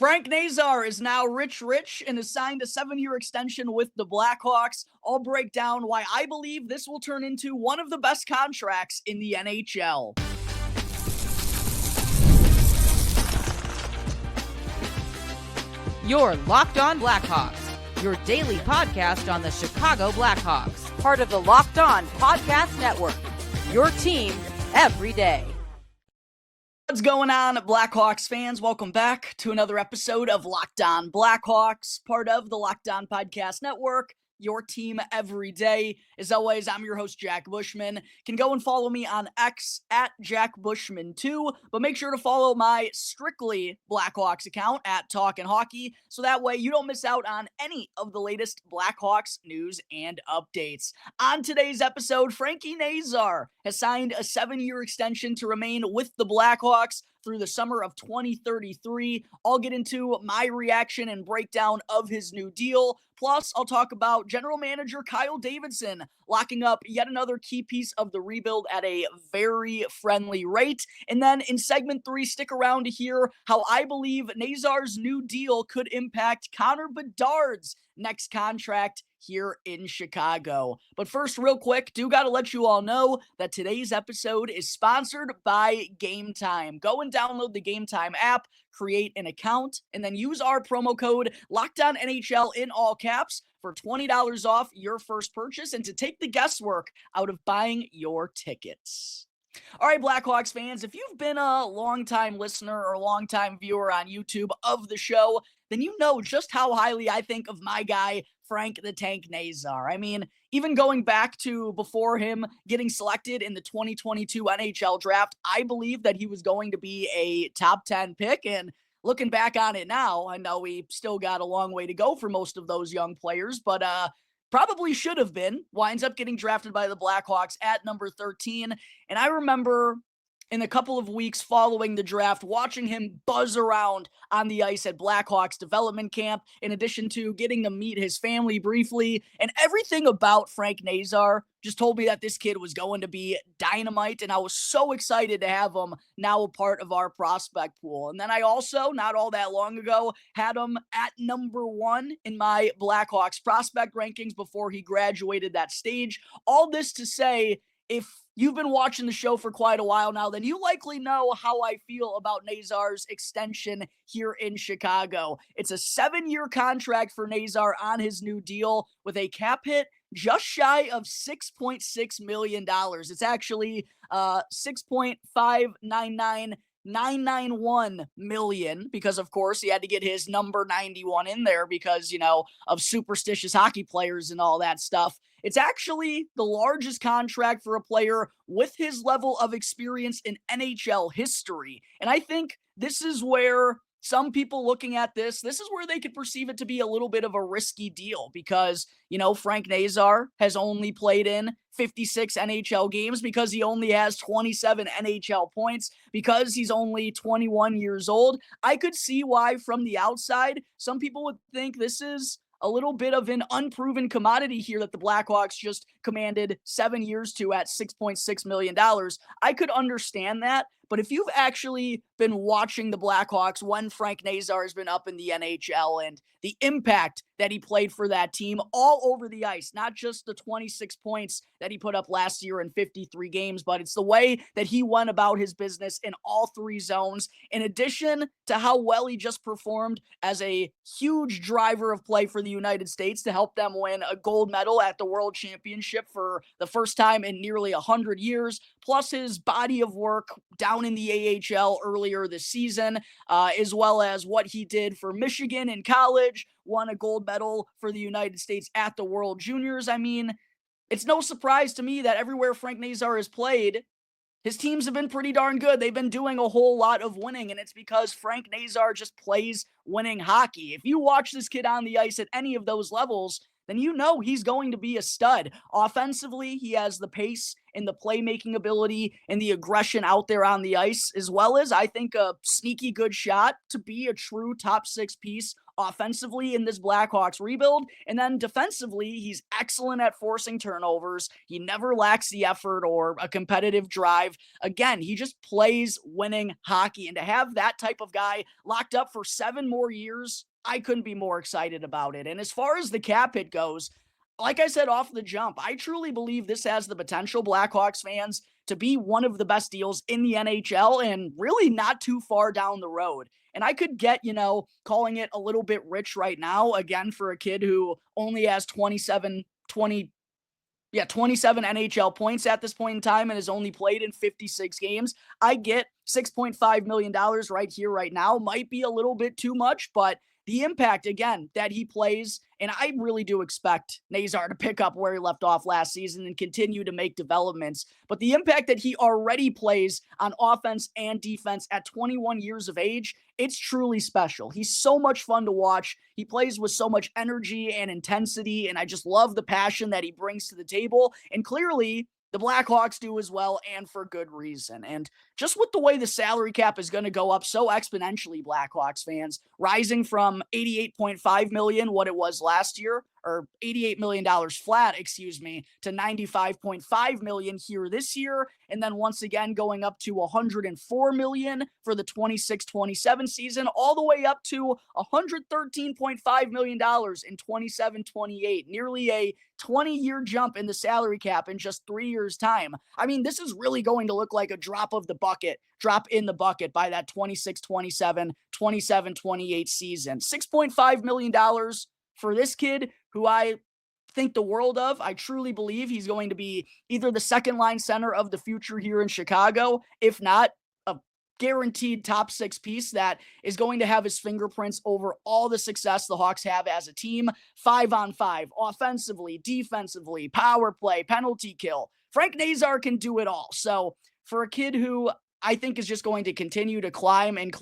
Frank Nazar is now rich and has signed a 7-year extension with the Blackhawks. I'll break down why I believe this will turn into one of the best contracts in the NHL. You're Locked On Blackhawks, your daily podcast on the Chicago Blackhawks, part of the Locked On Podcast Network, your team every day. What's going on, Blackhawks fans? Welcome back to another episode of Locked On Blackhawks, part of the Locked On Podcast Network, your team every day. As always, I'm your host, Jack Bushman. You can go and follow me on X at Jack Bushman2, but make sure to follow my strictly Blackhawks account at Talkin' Hockey, so that way you don't miss out on any of the latest Blackhawks news and updates. On today's episode, Frankie Nazar has signed a 7-year extension to remain with the Blackhawks through the summer of 2033. I'll get into my reaction and breakdown of his new deal. Plus, I'll talk about general manager Kyle Davidson locking up yet another key piece of the rebuild at a very friendly rate. And then in segment 3, stick around to hear how I believe Nazar's new deal could impact Connor Bedard's next contract here in Chicago. But first, real quick, do got to let you all know that today's episode is sponsored by Game Time. Go and download the Game Time app, create an account, and then use our promo code LOCKEDONNHL in all caps for $20 off your first purchase and to take the guesswork out of buying your tickets. All right, Blackhawks fans, if you've been a longtime listener or longtime viewer on YouTube of the show, then you know just how highly I think of my guy, Frank the Tank Nazar. I mean, even going back to before him getting selected in the 2022 NHL draft, I believe that he was going to be a top 10 pick. And looking back on it now, I know we still got a long way to go for most of those young players, but probably should have been. Winds up getting drafted by the Blackhawks at number 13. And I remember in a couple of weeks following the draft, watching him buzz around on the ice at Blackhawks development camp, in addition to getting to meet his family briefly. And everything about Frank Nazar just told me that this kid was going to be dynamite, and I was so excited to have him now a part of our prospect pool. And then I also, not all that long ago, had him at number 1 in my Blackhawks prospect rankings before he graduated that stage. All this to say, if you've been watching the show for quite a while now, then you likely know how I feel about Nazar's extension here in Chicago. It's a 7-year contract for Nazar on his new deal with a cap hit just shy of $6.6 million. It's actually $6.599991 million, because of course he had to get his number 91 in there because, you know, of superstitious hockey players and all that stuff. It's actually the largest contract for a player with his level of experience in NHL history. And I think this is where some people looking at this is where they could perceive it to be a little bit of a risky deal because, you know, Frank Nazar has only played in 56 NHL games because he only has 27 NHL points, because he's only 21 years old. I could see why from the outside, some people would think this is a little bit of an unproven commodity here that the Blackhawks just commanded 7 years to at $6.6 million. I could understand that, but if you've actually been watching the Blackhawks when Frank Nazar has been up in the NHL and the impact that he played for that team all over the ice, not just the 26 points that he put up last year in 53 games, but it's the way that he went about his business in all 3 zones, in addition to how well he just performed as a huge driver of play for the United States to help them win a gold medal at the World Championship for the first time in nearly 100 years, plus his body of work down in the AHL earlier this season, as well as what he did for Michigan in college, won a gold medal for the United States at the World Juniors. I mean, it's no surprise to me that everywhere Frank Nazar has played, his teams have been pretty darn good. They've been doing a whole lot of winning, and it's because Frank Nazar just plays winning hockey. If you watch this kid on the ice at any of those levels, then you know he's going to be a stud. Offensively, he has the pace in the playmaking ability and the aggression out there on the ice, as well as I think a sneaky good shot to be a true top six piece offensively in this Blackhawks rebuild. And then defensively, he's excellent at forcing turnovers. He never lacks the effort or a competitive drive. Again, he just plays winning hockey. And to have that type of guy locked up for 7 more years, I couldn't be more excited about it. And as far as the cap hit goes, like I said off the jump, I truly believe this has the potential, Blackhawks fans, to be one of the best deals in the NHL and really not too far down the road. And I could get, calling it a little bit rich right now, again, for a kid who only has 27 NHL points at this point in time and has only played in 56 games. I get $6.5 million right here, right now. Might be a little bit too much, but the impact, again, that he plays, and I really do expect Nazar to pick up where he left off last season and continue to make developments, but the impact that he already plays on offense and defense at 21 years of age, it's truly special. He's so much fun to watch. He plays with so much energy and intensity, and I just love the passion that he brings to the table, and clearly the Blackhawks do as well, and for good reason. And just with the way the salary cap is going to go up so exponentially, Blackhawks fans, rising from $88.5 million, what it was last year, or $88 million flat, to $95.5 million here this year. And then once again, going up to $104 million for the 26-27 season, all the way up to $113.5 million in 27-28, nearly a 20-year jump in the salary cap in just 3 years' time. I mean, this is really going to look like a drop in the bucket by that 26-27, 27-28 season. $6.5 million for this kid who I think the world of. I truly believe he's going to be either the second line center of the future here in Chicago, if not a guaranteed top six piece that is going to have his fingerprints over all the success the Hawks have as a team, 5-on-5, offensively, defensively, power play, penalty kill. Frank Nazar can do it all. So for a kid who I think is just going to continue to climb and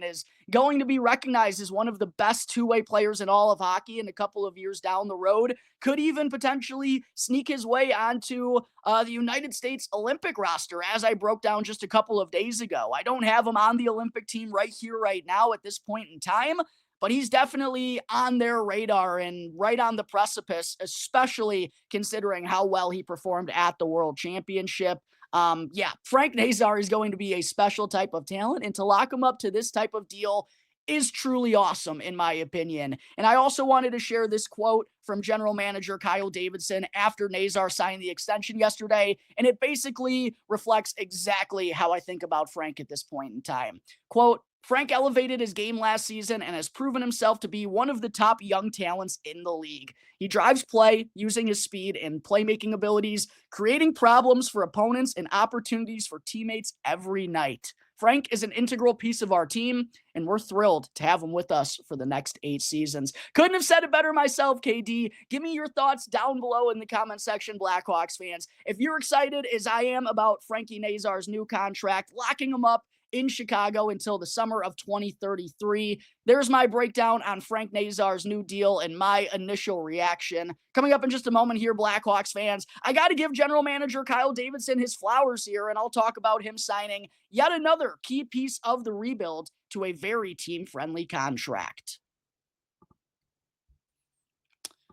is going to be recognized as one of the best two-way players in all of hockey in a couple of years down the road, could even potentially sneak his way onto the United States Olympic roster, as I broke down just a couple of days ago. I don't have him on the Olympic team right here, right now at this point in time, but he's definitely on their radar and right on the precipice, especially considering how well he performed at the World Championship. Frank Nazar is going to be a special type of talent, and to lock him up to this type of deal is truly awesome, in my opinion. And I also wanted to share this quote from general manager Kyle Davidson after Nazar signed the extension yesterday, and it basically reflects exactly how I think about Frank at this point in time. Quote, Frank elevated his game last season and has proven himself to be one of the top young talents in the league. He drives play using his speed and playmaking abilities, creating problems for opponents and opportunities for teammates every night. Frank is an integral piece of our team, and we're thrilled to have him with us for the next 8 seasons. Couldn't have said it better myself, KD. Give me your thoughts down below in the comment section, Blackhawks fans. If you're excited as I am about Frankie Nazar's new contract, locking him up in Chicago until the summer of 2033. There's my breakdown on Frank Nazar's new deal and my initial reaction. Coming up in just a moment here, Blackhawks fans, I got to give general manager Kyle Davidson his flowers here, and I'll talk about him signing yet another key piece of the rebuild to a very team-friendly contract.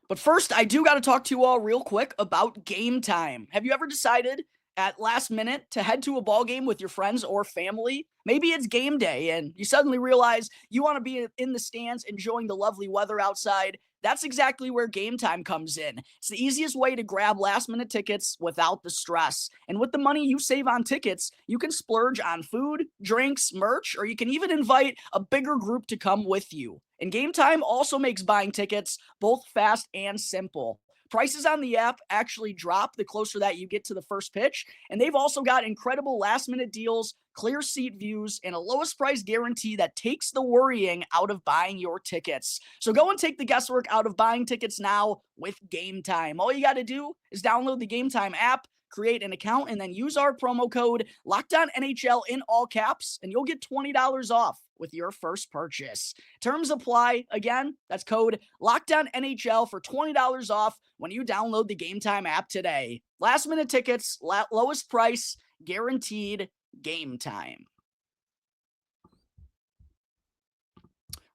But first, I do got to talk to you all real quick about Game Time. Have you ever decided at last minute to head to a ball game with your friends or family? Maybe it's game day and you suddenly realize you want to be in the stands enjoying the lovely weather outside. That's exactly where Game Time comes in. It's the easiest way to grab last-minute tickets without the stress. And with the money you save on tickets, you can splurge on food, drinks, merch, or you can even invite a bigger group to come with you. And Game Time also makes buying tickets both fast and simple. Prices on the app actually drop the closer that you get to the first pitch, and they've also got incredible last-minute deals, clear seat views, and a lowest price guarantee that takes the worrying out of buying your tickets. So go and take the guesswork out of buying tickets now with Game Time. All you got to do is download the Game Time app, create an account, and then use our promo code LOCKEDONNHL in all caps, and you'll get $20 off with your first purchase. Terms apply. Again, that's code LOCKEDONNHL for $20 off when you download the Game Time app today. Last minute tickets, lowest price, guaranteed. Game Time.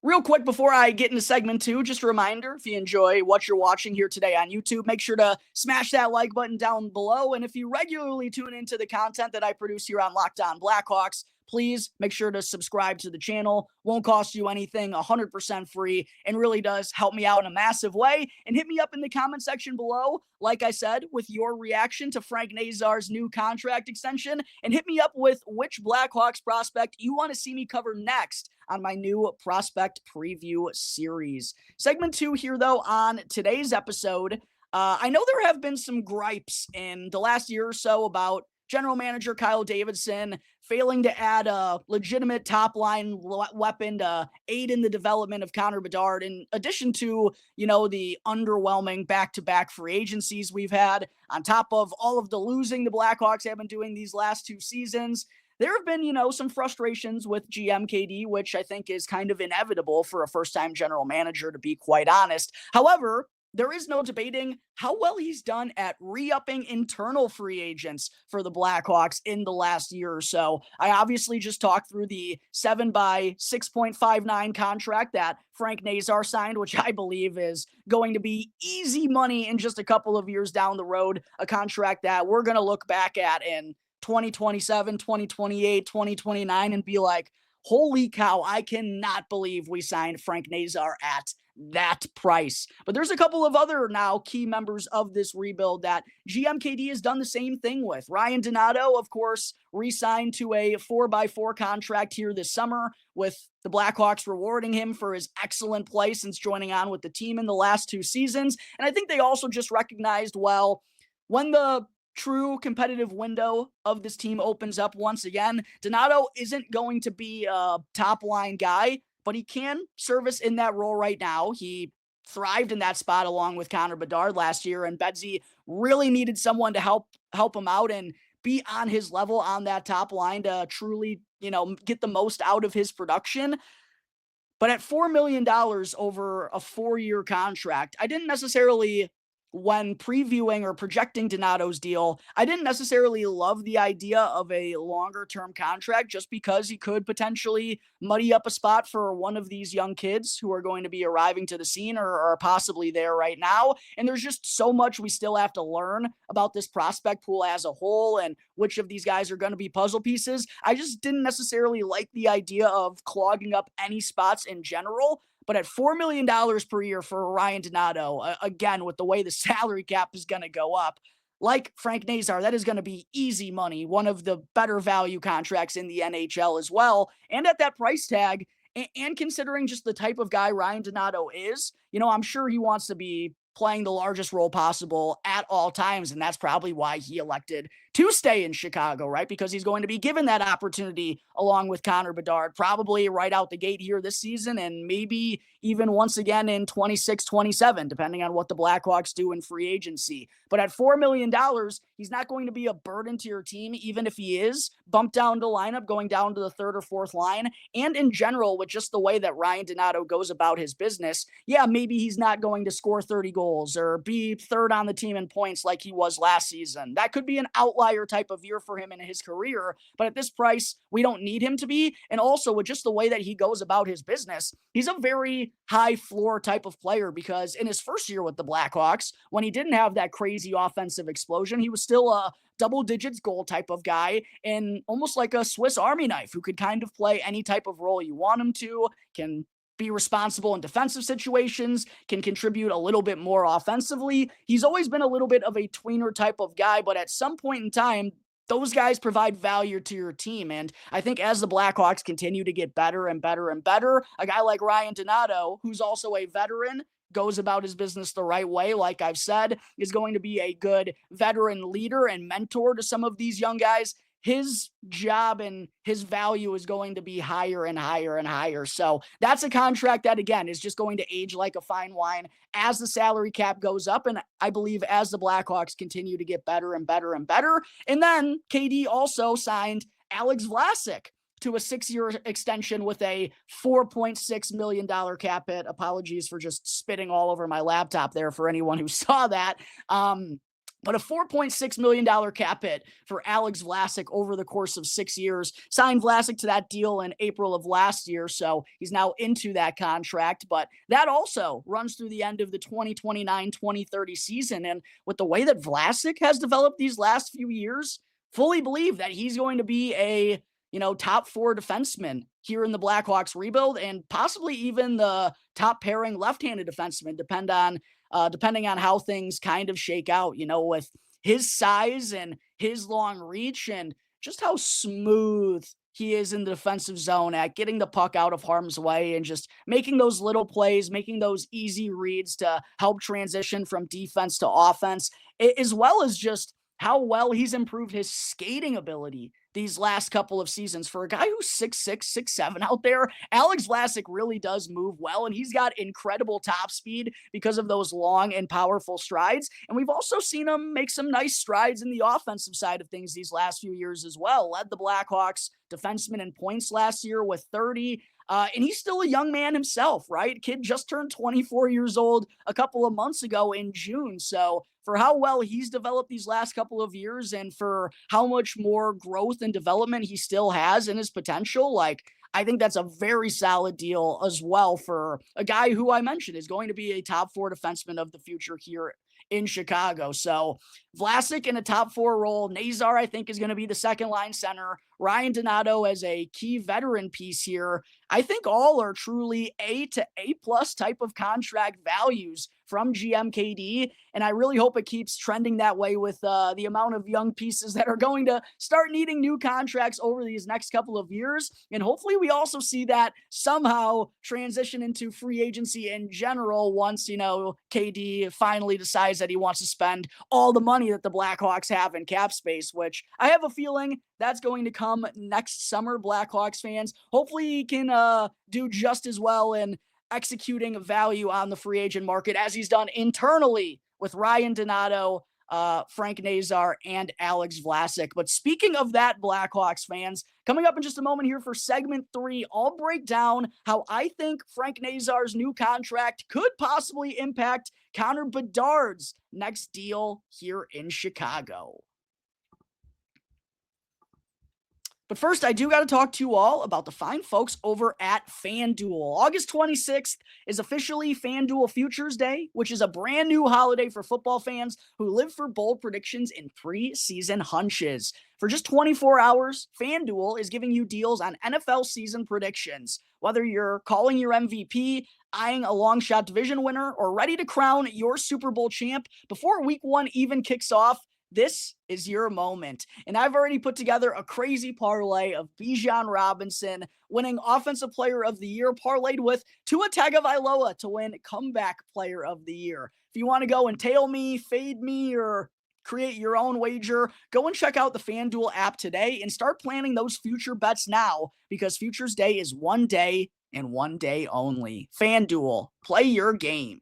Real quick before I get into segment 2, just a reminder, if you enjoy what you're watching here today on YouTube, make sure to smash that like button down below. And if you regularly tune into the content that I produce here on Locked On Blackhawks, please make sure to subscribe to the channel. Won't cost you anything, 100% free, and really does help me out in a massive way. And hit me up in the comment section below, like I said, with your reaction to Frank Nazar's new contract extension. And hit me up with which Blackhawks prospect you want to see me cover next on my new prospect preview series. Segment 2 here, though, on today's episode. I know there have been some gripes in the last year or so about general manager Kyle Davidson failing to add a legitimate top-line weapon to aid in the development of Connor Bedard, in addition to, the underwhelming back-to-back free agencies we've had, on top of all of the losing the Blackhawks have been doing these last 2 seasons. There have been, some frustrations with GM KD, which I think is kind of inevitable for a first-time general manager, to be quite honest. However, there is no debating how well he's done at re-upping internal free agents for the Blackhawks in the last year or so. I obviously just talked through the 7 by 6.59 contract that Frank Nazar signed, which I believe is going to be easy money in just a couple of years down the road, a contract that we're going to look back at in 2027, 2028, 2029 and be like, holy cow, I cannot believe we signed Frank Nazar at that price. But there's a couple of other now key members of this rebuild that GM KD has done the same thing with. Ryan Donato, of course, re-signed to a 4x4 contract here this summer, with the Blackhawks rewarding him for his excellent play since joining on with the team in the last 2 seasons. And I think they also just recognized, well, when the true competitive window of this team opens up once again, Donato isn't going to be a top-line guy, but he can service in that role right now. He thrived in that spot along with Connor Bedard last year, and Bedsy really needed someone to help him out and be on his level on that top line to truly, get the most out of his production. But at $4 million over a 4-year contract, I didn't necessarily, when previewing or projecting Donato's deal, I didn't necessarily love the idea of a longer-term contract just because he could potentially muddy up a spot for one of these young kids who are going to be arriving to the scene or are possibly there right now. And there's just so much we still have to learn about this prospect pool as a whole and which of these guys are going to be puzzle pieces. I just didn't necessarily like the idea of clogging up any spots in general. But at $4 million per year for Ryan Donato, again, with the way the salary cap is going to go up, like Frank Nazar, that is going to be easy money, one of the better value contracts in the NHL as well. And at that price tag, and considering just the type of guy Ryan Donato is, I'm sure he wants to be playing the largest role possible at all times. And that's probably why he elected to stay in Chicago, right? Because he's going to be given that opportunity along with Connor Bedard, probably right out the gate here this season, and maybe even once again in 26-27, depending on what the Blackhawks do in free agency. But at $4 million, he's not going to be a burden to your team, even if he is bumped down to lineup, going down to the 3rd or 4th line. And in general, with just the way that Ryan Donato goes about his business, yeah, maybe he's not going to score 30 goals or be 3rd on the team in points like he was last season. That could be an outlier type of year for him in his career, but at this price, we don't need him to be. And also with just the way that he goes about his business, he's a very high floor type of player, because in his first year with the Blackhawks, when he didn't have that crazy offensive explosion, he was still a double digits goal type of guy and almost like a Swiss Army knife who could kind of play any type of role you want him to, can be responsible in defensive situations, can contribute a little bit more offensively. He's always been a little bit of a tweener type of guy, but at some point in time, those guys provide value to your team. And I think as the Blackhawks continue to get better and better and better, a guy like Ryan Donato, who's also a veteran, goes about his business the right way, like I've said, is going to be a good veteran leader and mentor to some of these young guys. his job and his value is going to be higher and higher and higher. So that's a contract that, again, is just going to age like a fine wine as the salary cap goes up. And I believe as the Blackhawks continue to get better and better and better. And then KD also signed Alex Vlasic to a 6-year extension with a $4.6 million cap hit. Apologies for just spitting all over my laptop there for anyone who saw that. But a $4.6 million cap hit for Alex Vlasic over the course of 6 years. Signed Vlasic to that deal in April of last year, so he's now into that contract. But that also runs through the end of the 2029-2030 season. And with the way that Vlasic has developed these last few years, fully believe that he's going to be a top 4 defenseman here in the Blackhawks rebuild, and possibly even the top pairing left-handed defenseman, depending on how things kind of shake out, with his size and his long reach and just how smooth he is in the defensive zone at getting the puck out of harm's way and just making those little plays, making those easy reads to help transition from defense to offense, as well as just how well he's improved his skating ability these last couple of seasons. For a guy who's 6'6", 6'7" out there, Alex Vlasic really does move well, and he's got incredible top speed because of those long and powerful strides. And we've also seen him make some nice strides in the offensive side of things these last few years as well. Led the Blackhawks defenseman in points last year with 30. And he's still a young man himself, right? Kid just turned 24 years old a couple of months ago in June. So for how well he's developed these last couple of years and for how much more growth and development he still has in his potential, I think that's a very solid deal as well for a guy who I mentioned is going to be a top 4 defenseman of the future here in Chicago. So Vlasic in a top 4 role. Nazar, I think, is going to be the second line center. Ryan Donato as a key veteran piece here. I think all are truly A to A+ type of contract values from GMKD. And I really hope it keeps trending that way with the amount of young pieces that are going to start needing new contracts over these next couple of years. And hopefully we also see that somehow transition into free agency in general once, KD finally decides that he wants to spend all the money that the Blackhawks have in cap space, which I have a feeling that's going to come next summer, Blackhawks fans. Hopefully he can do just as well in executing value on the free agent market as he's done internally with Ryan Donato, Frank Nazar, and Alex Vlasic. But speaking of that, Blackhawks fans, coming up in just a moment here for segment 3, I'll break down how I think Frank Nazar's new contract could possibly impact Connor Bedard's next deal here in Chicago. But first, I do got to talk to you all about the fine folks over at FanDuel. August 26th is officially FanDuel Futures Day, which is a brand new holiday for football fans who live for bold predictions and preseason hunches. For just 24 hours, FanDuel is giving you deals on NFL season predictions. Whether you're calling your MVP, eyeing a long shot division winner, or ready to crown your Super Bowl champ before week 1 even kicks off, this is your moment. And I've already put together a crazy parlay of Bijan Robinson winning Offensive Player of the Year, parlayed with Tua Tagovailoa to win Comeback Player of the Year. If you want to go and tail me, fade me, or create your own wager, go and check out the FanDuel app today and start planning those future bets now, because Futures Day is one day and one day only. FanDuel, play your game.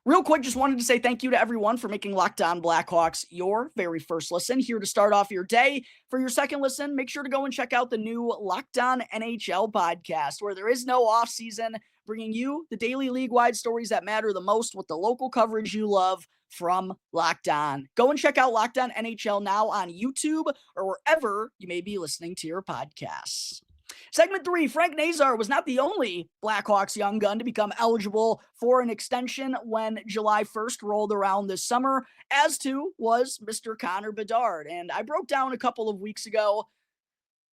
Real quick, just wanted to say thank you to everyone for making Locked On Blackhawks your very first listen. Here to start off your day. For your second listen, make sure to go and check out the new Locked On NHL podcast, where there is no offseason, bringing you the daily league-wide stories that matter the most with the local coverage you love from Locked On. Go and check out Locked On NHL now on YouTube or wherever you may be listening to your podcasts. Segment 3, Frank Nazar was not the only Blackhawks young gun to become eligible for an extension when July 1st rolled around this summer, as too was Mr. Connor Bedard. And I broke down a couple of weeks ago,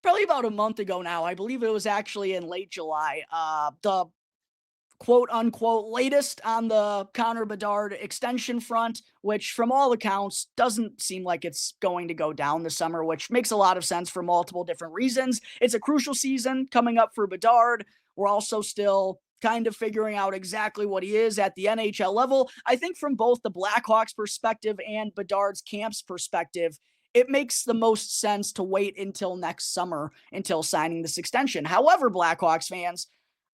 probably about a month ago now, I believe it was actually in late July, the quote-unquote latest on the Connor Bedard extension front, which from all accounts doesn't seem like it's going to go down this summer, which makes a lot of sense for multiple different reasons. It's a crucial season coming up for Bedard. We're also still kind of figuring out exactly what he is at the NHL level. I think from both the Blackhawks perspective and Bedard's camp's perspective, it makes the most sense to wait until next summer until signing this extension. However, Blackhawks fans,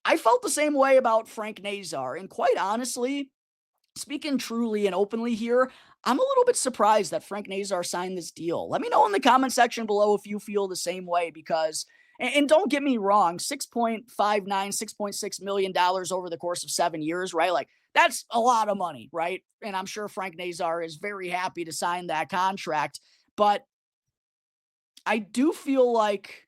I felt the same way about Frank Nazar. And quite honestly, speaking truly and openly here, I'm a little bit surprised that Frank Nazar signed this deal. Let me know in the comment section below if you feel the same way because, and don't get me wrong, $6.6 million over the course of 7 years, right? Like, that's a lot of money, right? And I'm sure Frank Nazar is very happy to sign that contract. But I do feel like,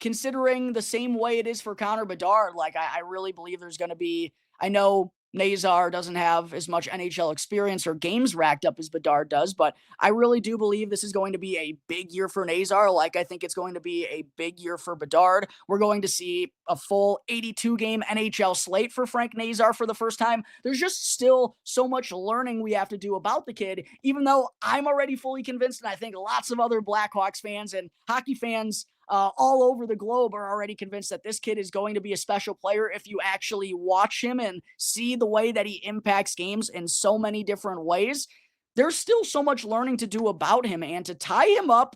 considering the same way it is for Connor Bedard, like I really believe there's going to be, I know Nazar doesn't have as much NHL experience or games racked up as Bedard does, but I really do believe this is going to be a big year for Nazar. Like I think it's going to be a big year for Bedard. We're going to see a full 82-game NHL slate for Frank Nazar for the first time. There's just still so much learning we have to do about the kid, even though I'm already fully convinced, and I think lots of other Blackhawks fans and hockey fans all over the globe are already convinced that this kid is going to be a special player if you actually watch him and see the way that he impacts games in so many different ways. There's still so much learning to do about him, and to tie him up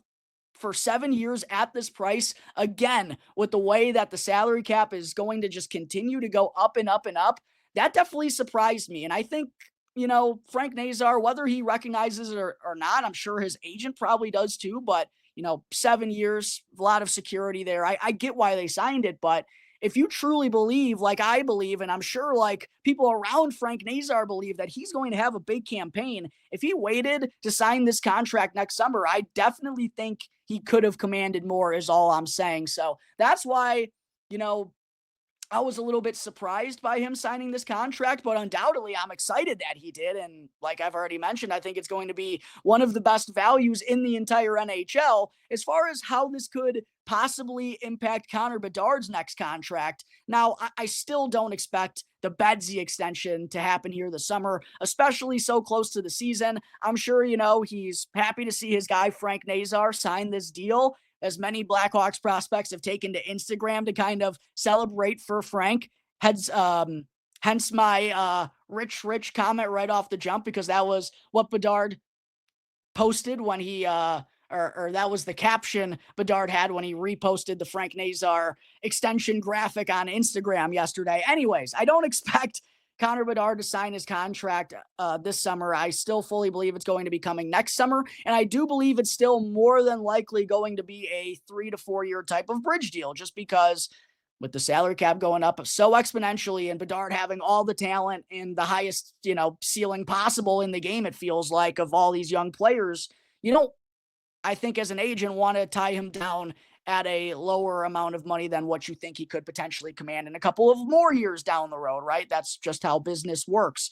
for 7 years at this price, again, with the way that the salary cap is going to just continue to go up and up and up, that definitely surprised me. And I think, Frank Nazar, whether he recognizes it or not, I'm sure his agent probably does too, but 7 years, a lot of security there. I get why they signed it, but if you truly believe, like I believe, and I'm sure like people around Frank Nazar believe, that he's going to have a big campaign, if he waited to sign this contract next summer, I definitely think he could have commanded more, is all I'm saying. So that's why, I was a little bit surprised by him signing this contract, but undoubtedly I'm excited that he did. And like I've already mentioned, I think it's going to be one of the best values in the entire NHL. As far as how this could possibly impact Connor Bedard's next contract, now I still don't expect the Bedsy extension to happen here this summer, especially so close to the season. I'm sure, he's happy to see his guy Frank Nazar sign this deal, as many Blackhawks prospects have taken to Instagram to kind of celebrate for Frank. Hence my rich comment right off the jump, because that was what Bedard posted when he or that was the caption Bedard had when he reposted the Frank Nazar extension graphic on Instagram yesterday. Anyways, I don't expect Connor Bedard to sign his contract this summer. I still fully believe it's going to be coming next summer, and I do believe it's still more than likely going to be a 3 to 4 year type of bridge deal, just because with the salary cap going up so exponentially and Bedard having all the talent and the highest, ceiling possible in the game, it feels like, of all these young players, I think as an agent want to tie him down at a lower amount of money than what you think he could potentially command in a couple of more years down the road, right? That's just how business works.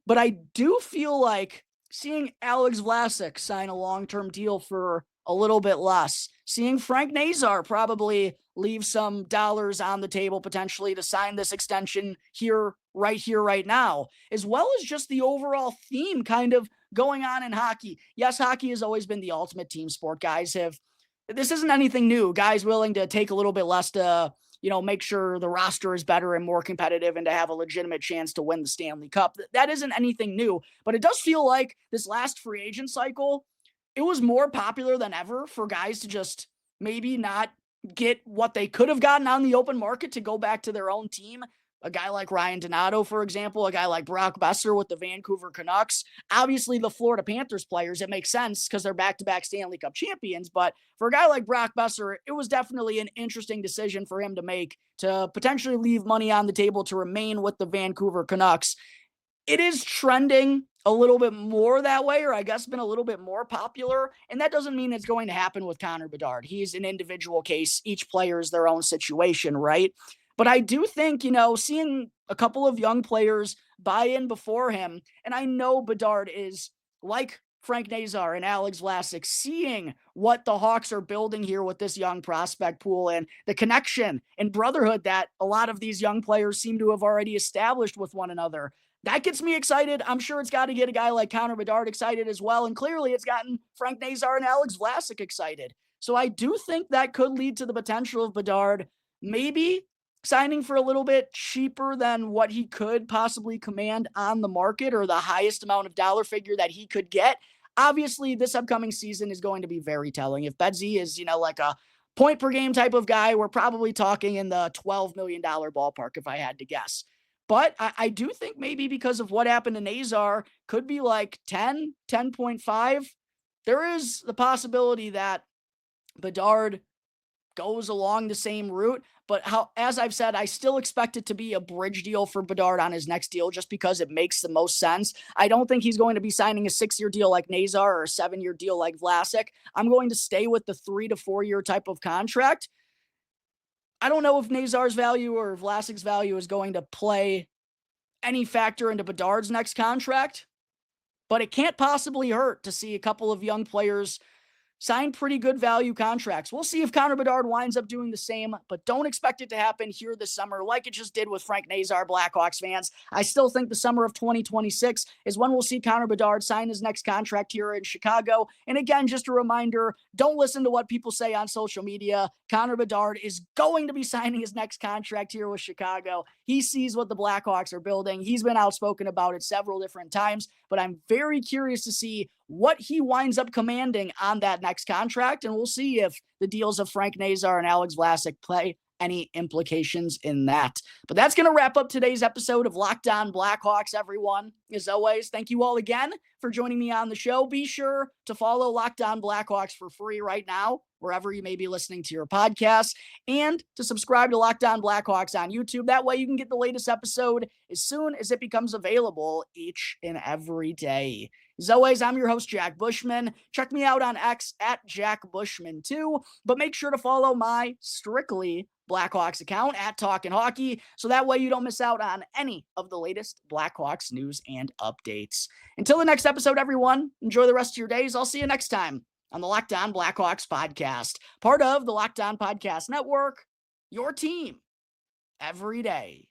But I do feel like seeing Alex Vlasic sign a long-term deal for a little bit less, seeing Frank Nazar probably leave some dollars on the table potentially to sign this extension here, right now, as well as just the overall theme kind of going on in hockey. Yes, hockey has always been the ultimate team sport. This isn't anything new. Guys willing to take a little bit less to, make sure the roster is better and more competitive and to have a legitimate chance to win the Stanley Cup. That isn't anything new, but it does feel like this last free agent cycle, it was more popular than ever for guys to just maybe not get what they could have gotten on the open market to go back to their own team. A guy like Ryan Donato, for example, a guy like Brock Besser with the Vancouver Canucks. Obviously, the Florida Panthers players, it makes sense because they're back-to-back Stanley Cup champions. But for a guy like Brock Besser, it was definitely an interesting decision for him to make, to potentially leave money on the table to remain with the Vancouver Canucks. It is trending a little bit more that way, or I guess been a little bit more popular. And that doesn't mean it's going to happen with Connor Bedard. He's an individual case. Each player is their own situation, right? But I do think, seeing a couple of young players buy in before him, and I know Bedard is like Frank Nazar and Alex Vlasic, seeing what the Hawks are building here with this young prospect pool and the connection and brotherhood that a lot of these young players seem to have already established with one another. That gets me excited. I'm sure it's got to get a guy like Connor Bedard excited as well. And clearly it's gotten Frank Nazar and Alex Vlasic excited. So I do think that could lead to the potential of Bedard maybe signing for a little bit cheaper than what he could possibly command on the market, or the highest amount of dollar figure that he could get. Obviously, this upcoming season is going to be very telling. If Bedsy is, like a point per game type of guy, we're probably talking in the $12 million ballpark if I had to guess. But I do think maybe because of what happened to Nazar, could be like 10, 10.5. There is the possibility that Bedard goes along the same route. But as I've said, I still expect it to be a bridge deal for Bedard on his next deal, just because it makes the most sense. I don't think he's going to be signing a 6-year deal like Nazar or a 7-year deal like Vlasic. I'm going to stay with the 3 to 4 year type of contract. I don't know if Nazar's value or Vlasic's value is going to play any factor into Bedard's next contract, but it can't possibly hurt to see a couple of young players signed pretty good value contracts. We'll see if Connor Bedard winds up doing the same, but don't expect it to happen here this summer like it just did with Frank Nazar, Blackhawks fans. I still think the summer of 2026 is when we'll see Connor Bedard sign his next contract here in Chicago. And again, just a reminder, don't listen to what people say on social media. Connor Bedard is going to be signing his next contract here with Chicago. He sees what the Blackhawks are building. He's been outspoken about it several different times, but I'm very curious to see what he winds up commanding on that next contract. And we'll see if the deals of Frank Nazar and Alex Vlasic play any implications in that. But that's going to wrap up today's episode of Locked On Blackhawks, everyone. As always, thank you all again for joining me on the show. Be sure to follow Locked On Blackhawks for free right now, wherever you may be listening to your podcasts, and to subscribe to Locked On Blackhawks on YouTube. That way you can get the latest episode as soon as it becomes available each and every day. As always, I'm your host, Jack Bushman. Check me out on X at Jack Bushman2, but make sure to follow my strictly Blackhawks account at Talkin' Hockey, so that way you don't miss out on any of the latest Blackhawks news and updates. Until the next episode, everyone, enjoy the rest of your days. I'll see you next time on the Locked On Blackhawks podcast, part of the Locked On Podcast Network, your team every day.